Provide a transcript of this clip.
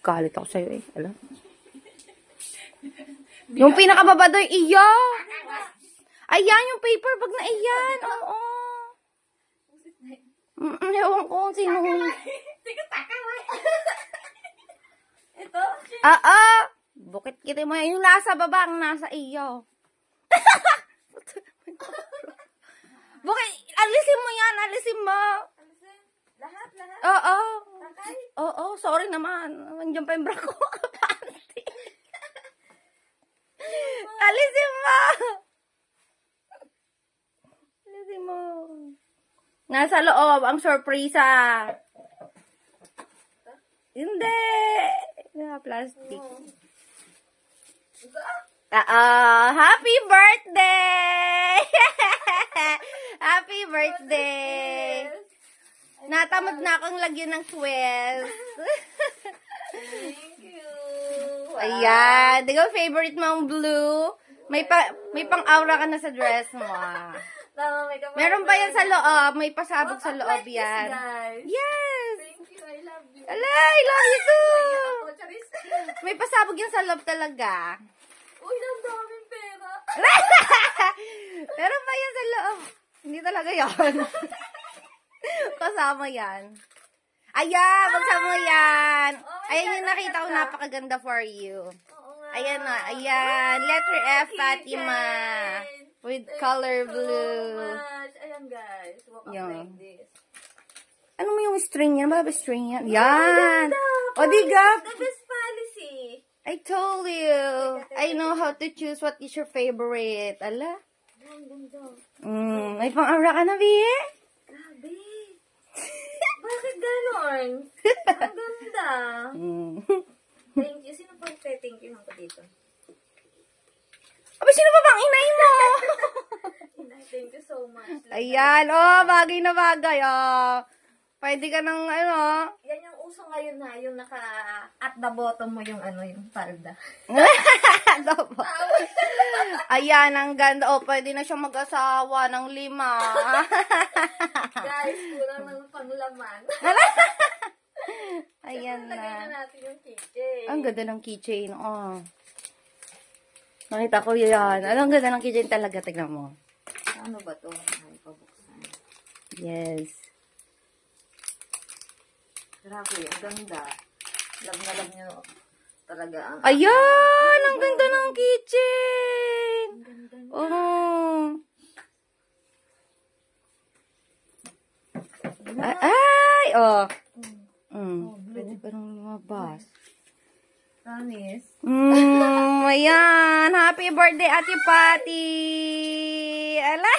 Galit ako sa'yo eh. Alam? Yung pinakababa doon, iya! Ayan, yung paper bag na iyan. Oo. Ewan ko kung sino. Ito? Oo. Bukit kita mo yan. Yung nasa baba, ang nasa iyo. Bukit, alisin mo yan. Alisin mo. Lahat? Oo. Takay? Oo, sorry naman. Nandiyan pa yung bra ko. Alisin mo. Alisin mo. Nasa loob, ang sorpresa. Hindi. Plastic. Happy birthday! Happy birthday! Natamad na akong lagyan ng swells. Thank you. Ayan. Di ba favorite mo ang blue? May pang-aura ka na sa dress mo. Tama, Meron pa yan sa loob. May pasabog sa loob like yan. This, guys. Yes! Thank you, I love you. Ala, I love you too! Ako, Charis. May pasabog yan sa loob talaga. Uy, ang daming pera. Meron pa yan sa loob. Hindi talaga yan. Kasama yan. Ayan, magsama yan. Oh Ayan yung God, nakita ko, ganda. napakaganda for you. Oo nga. Ayan na, ayan. Letter F, Fatima. With color blue. So much. Ayan, guys. Walk up Yan. like this. Ano mo yung string yan? Ba string yan? Yan! O, diga! The best policy. I told you. I know how to choose what is your favorite. Ala? Ang ganda. May pang-aura ka na, Bie? Grabe. Bakit ganon? Ang ganda. Thank you. Sino pa thank you ko dito? Aba, sino pa bang inay mo? Thank you so much. Ayan, oh, bagay na bagay, oh. Pwede ka ng, ano, Yan yung uso ngayon na, yung naka at the bottom mo yung yung palda. ayan, ang ganda. Oh, pwede na siyang mag-asawa ng 5. Guys, kulang ng panglaman. Ayan Lagay na na. natin yung keychain. Ang ganda ng keychain, oh. Nakita ko yan. Ang ganda ng keychain talaga, tignan mo. Ano ba to? Ay, pabuksan. Yes. Grabe, ang ganda. Love na love nyo talaga ang... Ayan! Ang ganda ng keychain! Ang ganda niya. Oh. Ay! Oh. Pwede pa nang lumabas. Promise. Ayan! Happy birthday, Ate Patty! Ala!